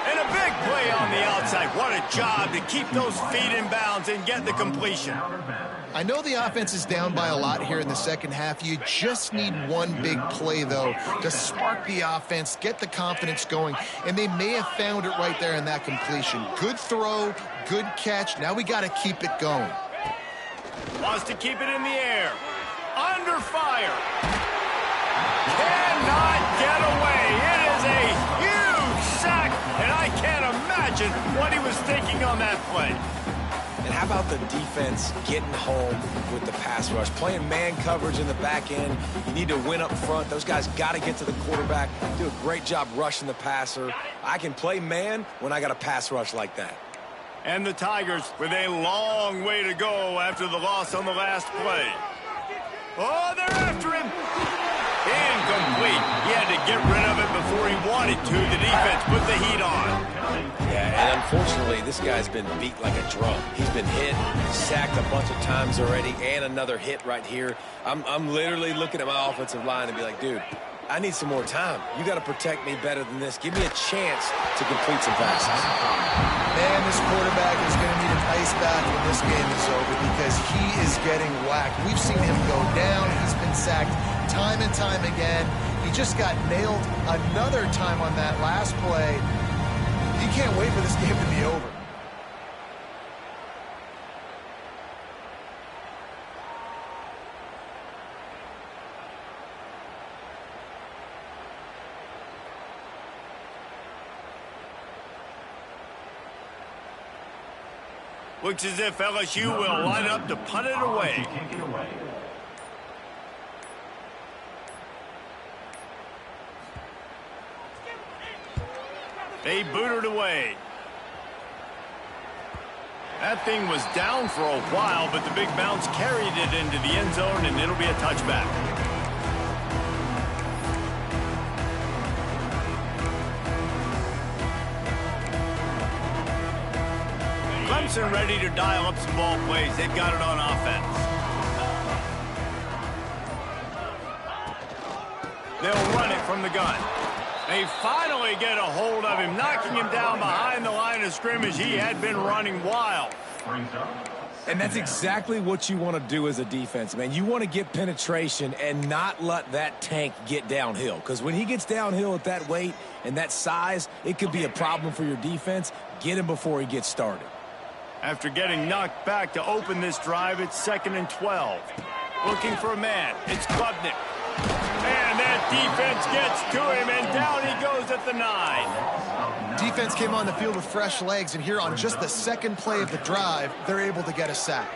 And a big play on the outside. What a job to keep those feet in bounds and get the completion. I know the offense is down by a lot here in the second half. You just need one big play, though, to spark the offense, get the confidence going, and they may have found it right there in that completion. Good throw, good catch. Now we got to keep it going. Wants to keep it in the air. Under fire. Cannot get away. It is a huge sack, and I can't imagine what he was thinking on that play. And how about the defense getting home with the pass rush? Playing man coverage in the back end. You need to win up front. Those guys got to get to the quarterback. Do a great job rushing the passer. I can play man when I got a pass rush like that. And the Tigers with a long way to go after the loss on the last play. Oh, they're after him. Incomplete. He had to get rid of it before he wanted to. The defense put the heat on. Yeah, and unfortunately, this guy's been beat like a drum. He's been hit, sacked a bunch of times already, and another hit right here. I'm literally looking at my offensive line and be like, dude, I need some more time. You got to protect me better than this. Give me a chance to complete some passes. Man, this quarterback is going to need an ice bath when this game is over because he is getting whacked. We've seen him go down. He's been sacked time and time again. He just got nailed another time on that last play. He can't wait for this game to be over. Looks as if LSU will line up to punt it away. Take it away. They booted away. That thing was down for a while, but the big bounce carried it into the end zone, and it'll be a touchback. Clemson ready to dial up some ball plays. They've got it on offense. They'll run it from the gun. They finally get a hold of him, knocking him down behind the line of scrimmage. He had been running wild. And that's exactly what you want to do as a defense, man. You want to get penetration and not let that tank get downhill. Because when he gets downhill at that weight and that size, it could be a problem for your defense. Get him before he gets started. After getting knocked back to open this drive, it's 2nd and 12. Looking for a man. It's Klubnik. And that defense gets to him, and down he goes at the 9. Defense came on the field with fresh legs, and here on just the second play of the drive, they're able to get a sack.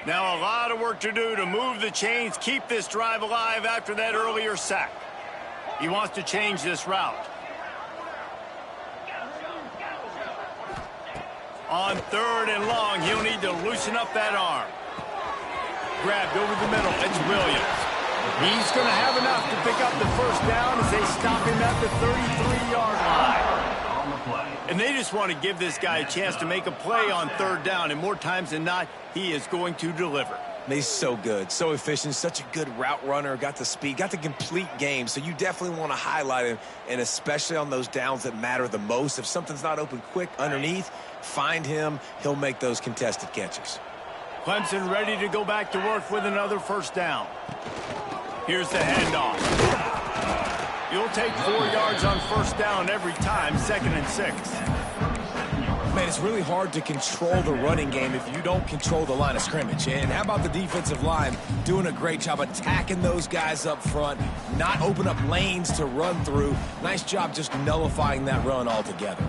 Now a lot of work to do to move the chains, keep this drive alive after that earlier sack. He wants to change this route. On 3rd and long, he'll need to loosen up that arm. Grabbed over the middle. It's Williams. He's going to have enough to pick up the first down as they stop him at the 33-yard line. And they just want to give this guy a chance to make a play on 3rd down, and more times than not, he is going to deliver. He's so good, so efficient, such a good route runner, got the speed, got the complete game, so you definitely want to highlight him, and especially on those downs that matter the most. If something's not open quick underneath, find him. He'll make those contested catches. Clemson ready to go back to work with another first down. Here's the handoff. You'll take 4 yards on first down every time, 2nd and 6. Man, it's really hard to control the running game if you don't control the line of scrimmage. And how about the defensive line doing a great job attacking those guys up front, not open up lanes to run through. Nice job just nullifying that run altogether.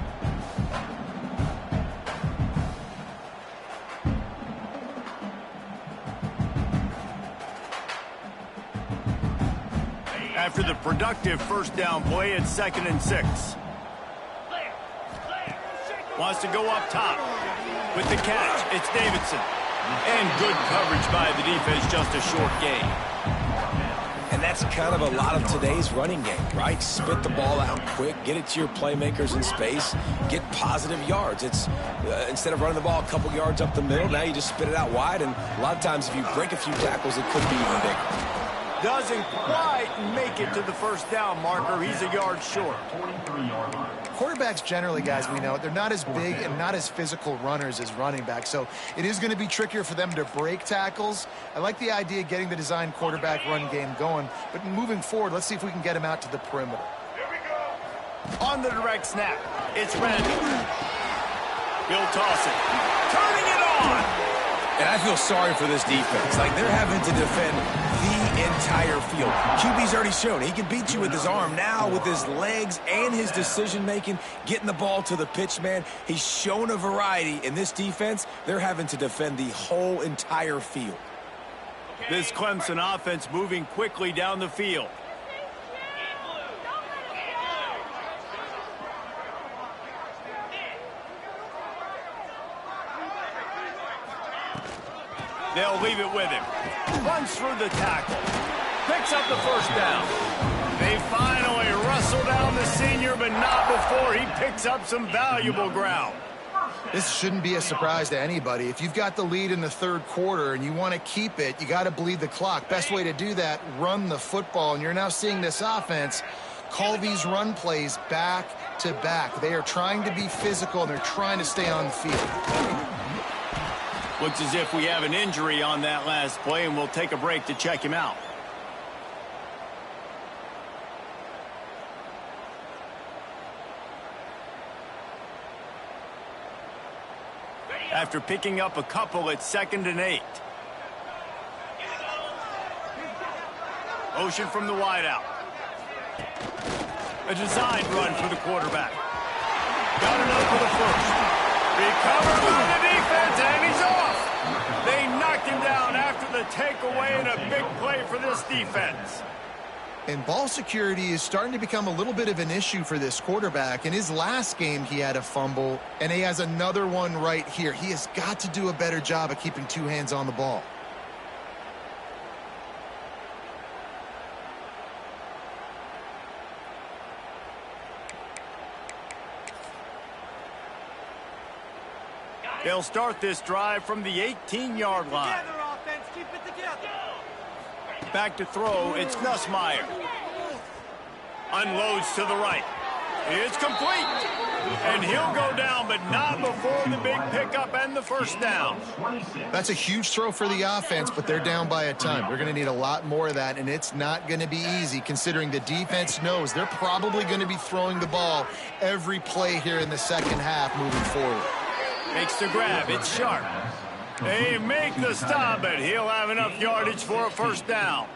After the productive first down play, it's 2nd and 6. Wants to go up top. With the catch, it's Davidson. And good coverage by the defense, just a short gain. And that's kind of a lot of today's running game, right? Spit the ball out quick, get it to your playmakers in space, get positive yards. It's instead of running the ball a couple yards up the middle, now you just spit it out wide, and a lot of times if you break a few tackles, it could be even bigger. Doesn't quite make it to the first down marker. He's a yard short. Quarterbacks generally, guys, we know, they're not as big and not as physical runners as running backs, so it is going to be trickier for them to break tackles. I like the idea of getting the design quarterback run game going, but moving forward, let's see if we can get him out to the perimeter. On the direct snap, it's Randall. He'll toss it. Turning it on. And I feel sorry for this defense. Like, they're having to defend the entire field. QB's already shown he can beat you with his arm. Now, with his legs and his decision-making, getting the ball to the pitch man, he's shown a variety. In this defense, they're having to defend the whole entire field. This Clemson offense moving quickly down the field. They'll leave it with him. Runs through the tackle. Picks up the first down. They finally wrestle down the senior, but not before he picks up some valuable ground. This shouldn't be a surprise to anybody. If you've got the lead in the third quarter and you want to keep it, you got to bleed the clock. Best way to do that, run the football. And you're now seeing this offense call these run plays back to back. They are trying to be physical, and they're trying to stay on the field. Looks as if we have an injury on that last play, and we'll take a break to check him out. After picking up a couple at 2nd and 8. Motion from the wideout. A designed run for the quarterback. Got it up for the first. Recovered by the defense, and he's off. They knocked him down after the takeaway, and a big play for this defense. And ball security is starting to become a little bit of an issue for this quarterback. In his last game, he had a fumble, and he has another one right here. He has got to do a better job of keeping two hands on the ball. They'll start this drive from the 18-yard line. Offense, keep it together. Back to throw, it's Nussmeier. Unloads to the right. It's complete. And he'll go down, but not before the big pickup and the first down. That's a huge throw for the offense, but they're down by a ton. They're going to need a lot more of that, and it's not going to be easy considering the defense knows they're probably going to be throwing the ball every play here in the second half moving forward. Makes the grab, it's Sharp. They make the stop, but he'll have enough yardage for a first down.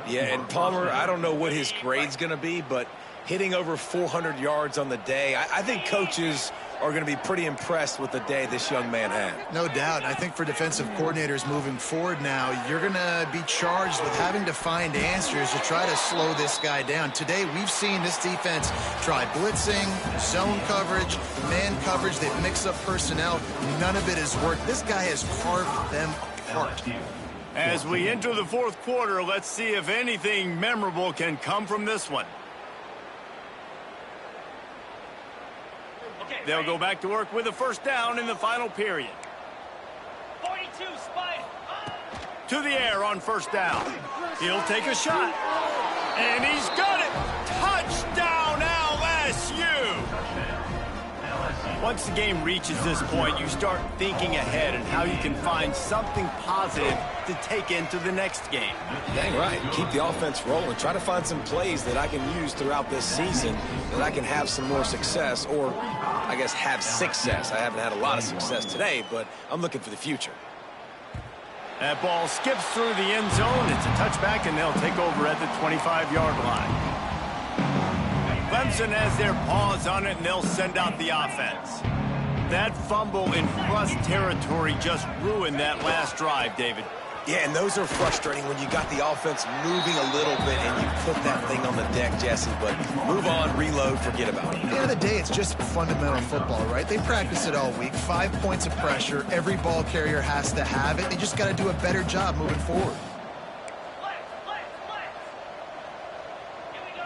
Yeah, and Palmer, I don't know what his grade's going to be, but hitting over 400 yards on the day, I think coaches are going to be pretty impressed with the day this young man had. No doubt. I think for defensive coordinators moving forward now, you're going to be charged with having to find answers to try to slow this guy down. Today, we've seen this defense try blitzing, zone coverage, man coverage. They've mixed up personnel. None of it has worked. This guy has carved them apart. As we enter the fourth quarter, let's see if anything memorable can come from this one. They'll go back to work with a first down in the final period. 42, Spike. To the air on first down. He'll take a shot. And he's got it. Touchdown, LSU. Once the game reaches this point, you start thinking ahead and how you can find something positive to take into the next game. Dang right. Keep the offense rolling. Try to find some plays that I can use throughout this season that I can have some more success, or I guess have success. I haven't had a lot of success today, but I'm looking for the future. That ball skips through the end zone. It's a touchback, and they'll take over at the 25-yard line. Clemson has their paws on it, and they'll send out the offense. That fumble in plus territory just ruined that last drive, David. Yeah, and those are frustrating when you got the offense moving a little bit and you put that thing on the deck, Jesse. But move on, reload, forget about it. At the end of the day, it's just fundamental football, right? They practice it all week. 5 points of pressure. Every ball carrier has to have it. They just got to do a better job moving forward.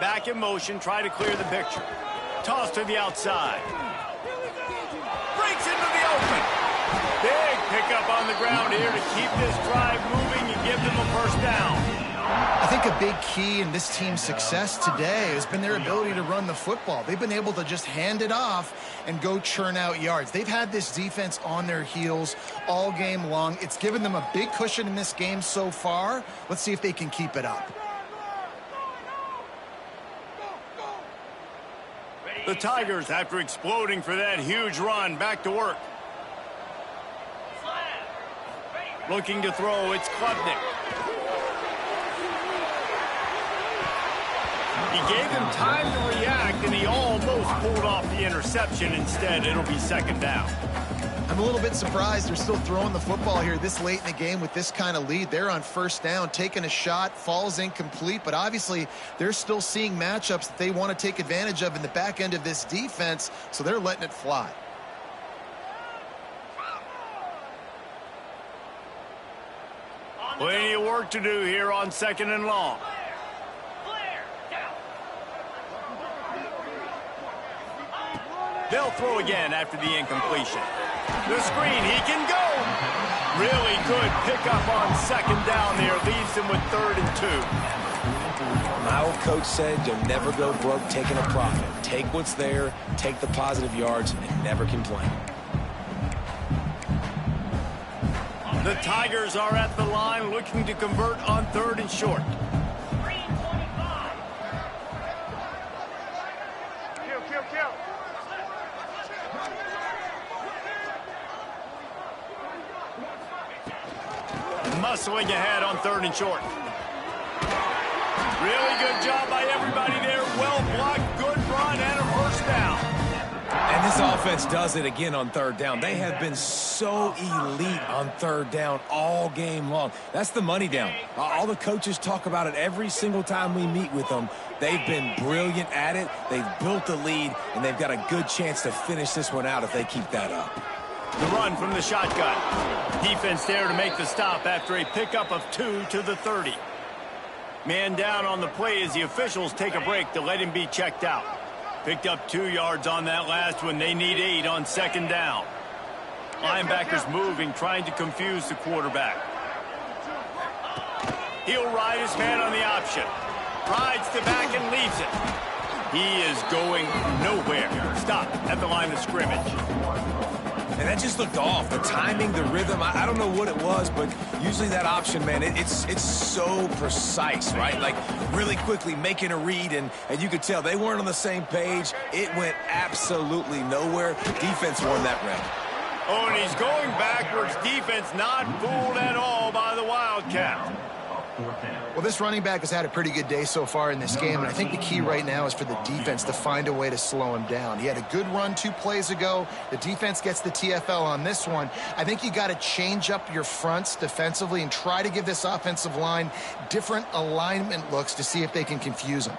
Back in motion, try to clear the picture. Toss to the outside. Breaks into the open. Big pickup on the ground here to keep this drive moving and give them a first down. I think a big key in this team's success today has been their ability to run the football. They've been able to just hand it off and go churn out yards. They've had this defense on their heels all game long. It's given them a big cushion in this game so far. Let's see if they can keep it up. The Tigers, after exploding for that huge run, back to work. Looking to throw, it's Klubnik. He gave him time to react, and he almost pulled off the interception. Instead, it'll be second down. I'm a little bit surprised they're still throwing the football here this late in the game with this kind of lead. They're on first down, taking a shot, falls incomplete, but obviously they're still seeing matchups that they want to take advantage of in the back end of this defense, so they're letting it fly. Plenty of work to do here on second and long. They'll throw again after the incompletion. The screen, he can go. Really good pickup on second down there. Leaves him with 3rd and 2. My old coach said you'll never go broke taking a profit. Take what's there, take the positive yards, and never complain. The Tigers are at the line looking to convert on 3rd and short. Muscling ahead on 3rd and short. Really good job by everybody there. Well blocked, good run, and a first down. And this offense does it again on 3rd down. They have been so elite on 3rd down all game long. That's the money down. All the coaches talk about it every single time we meet with them. They've been brilliant at it. They've built the lead, and they've got a good chance to finish this one out if they keep that up. The run from the shotgun. Defense there to make the stop after a pickup of 2 to the 30. Man down on the play as the officials take a break to let him be checked out. Picked up 2 yards on that last one. They need 8 on second down. Linebackers moving, trying to confuse the quarterback. He'll ride his man on the option. Rides the back and leaves it. He is going nowhere. Stop at the line of scrimmage. And that just looked off. The timing, the rhythm, I don't know what it was, but usually that option, man, it's so precise, right? Like really quickly making a read, and you could tell they weren't on the same page. It went absolutely nowhere. Defense won that round. Oh, and he's going backwards. Defense not fooled at all by the Wildcat. Well, this running back has had a pretty good day so far in this game, and I think the key right now is for the defense to find a way to slow him down. He had a good run 2 plays ago. The defense gets the TFL on this one. I think you got to change up your fronts defensively and try to give this offensive line different alignment looks to see if they can confuse him.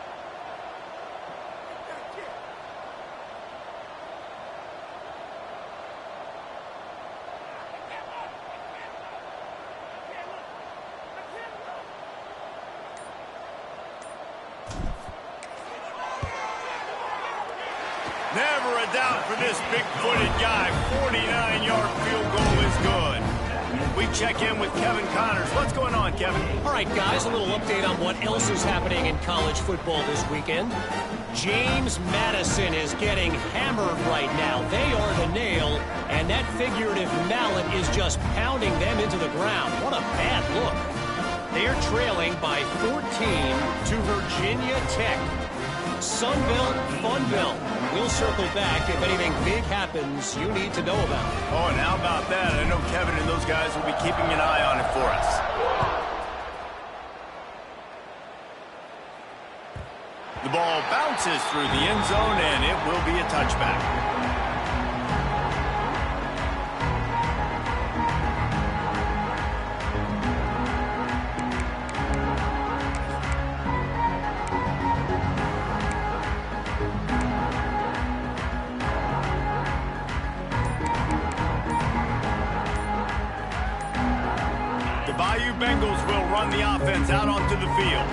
Never a doubt for this big-footed guy. 49-yard field goal is good. We check in with Kevin Connors. What's going on, Kevin? All right, guys, a little update on what else is happening in college football this weekend. James Madison is getting hammered right now. They are the nail, and that figurative mallet is just pounding them into the ground. What a bad look. They are trailing by 14 to Virginia Tech. Sunbelt, Funbelt. We'll circle back if anything big happens you need to know about. Oh, and how about that? I know Kevin and those guys will be keeping an eye on it for us. The ball bounces through the end zone, and it will be a touchback. Bengals will run the offense out onto the field.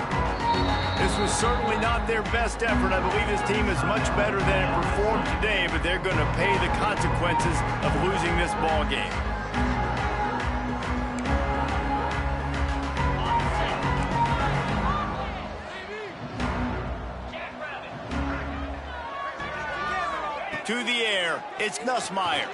This was certainly not their best effort. I believe this team is much better than it performed today, but they're going to pay the consequences of losing this ball game. To the air, it's Nussmeier.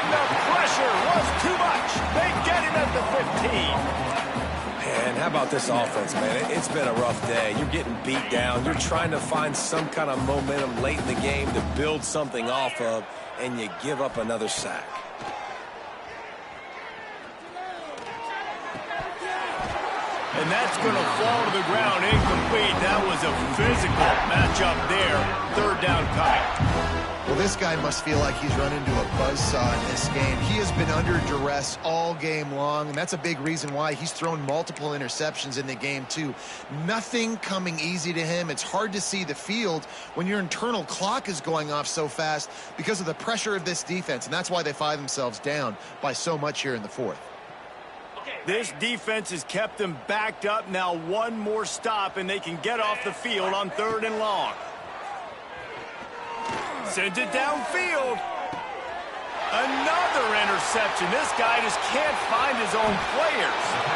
The pressure was too much. They get him at the 15. And how about this offense, man? It's been a rough day. You're getting beat down. You're trying to find some kind of momentum late in the game to build something off of, and you give up another sack. And that's going to fall to the ground incomplete. That was a physical matchup there. Third down coming. Well, this guy must feel like he's run into a buzzsaw in this game. He has been under duress all game long, and that's a big reason why he's thrown multiple interceptions in the game, too. Nothing coming easy to him. It's hard to see the field when your internal clock is going off so fast because of the pressure of this defense, and that's why they find themselves down by so much here in the fourth. This defense has kept them backed up. Now one more stop, and they can get off the field on 3rd and long. Sends it downfield. Another interception. This guy just can't find his own players.